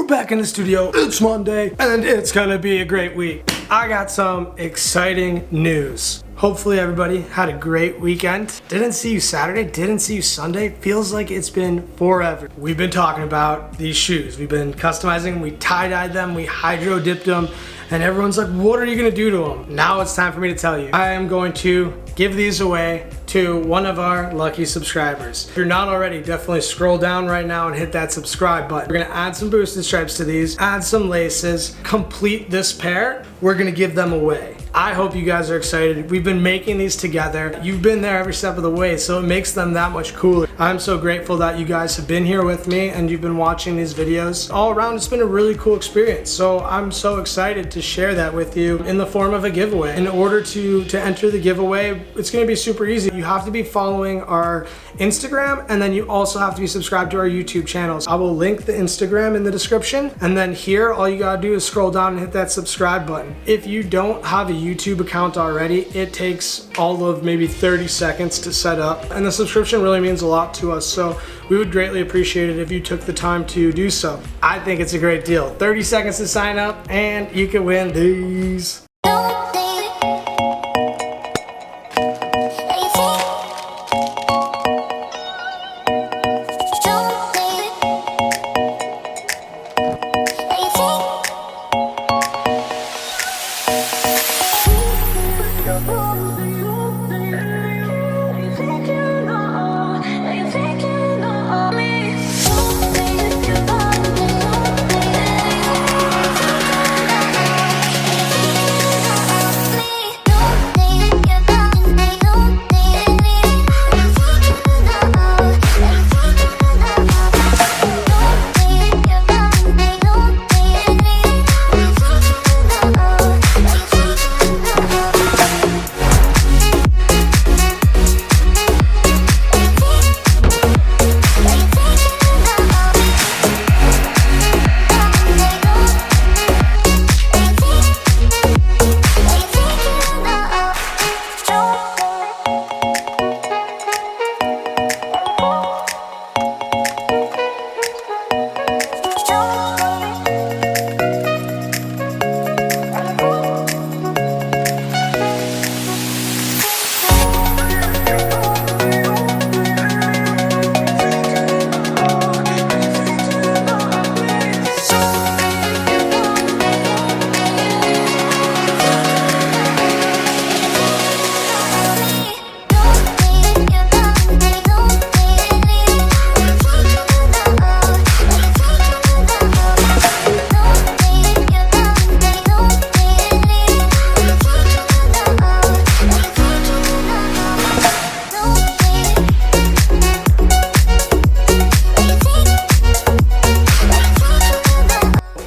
We're back in the studio. It's Monday and it's gonna be a great week. I got some exciting news. Hopefully everybody had a great weekend. Didn't see you Saturday, didn't see you Sunday. Feels like it's been forever. We've been talking about these shoes. We've been customizing them, we tie-dyed them, we hydro dipped them, and everyone's like, what are you gonna do to them? Now it's time for me to tell you. I am going to give these away to one of our lucky subscribers. If you're not already, definitely scroll down right now and hit that subscribe button. We're gonna add some boosted stripes to these, add some laces, complete this pair. We're gonna give them away. I hope you guys are excited. We've been making these together. You've been there every step of the way, so it makes them that much cooler. I'm so grateful that you guys have been here with me and you've been watching these videos. All around, it's been a really cool experience. So I'm so excited to share that with you in the form of a giveaway. In order to enter the giveaway, it's gonna be super easy. You have to be following our Instagram, and then you also have to be subscribed to our YouTube channels. I will link the Instagram in the description, and then here, all you gotta do is scroll down and hit that subscribe button. If you don't have a YouTube account already, it takes all of maybe 30 seconds to set up, and the subscription really means a lot to us, so we would greatly appreciate it if you took the time to do so. I think it's a great deal. 30 seconds to sign up, and you can win these.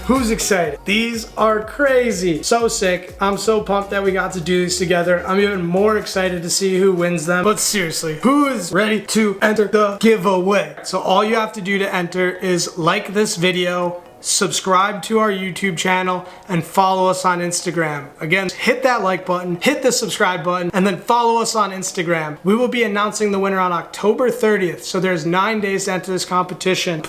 Who's excited? These are crazy. So sick. I'm so pumped that we got to do these together. I'm even more excited to see who wins them. But seriously, who is ready to enter the giveaway? So all you have to do to enter is like this video, subscribe to our YouTube channel, and follow us on Instagram. Again, hit that like button, hit the subscribe button, and then follow us on Instagram. We will be announcing the winner on October 30th, so there's 9 days to enter this competition.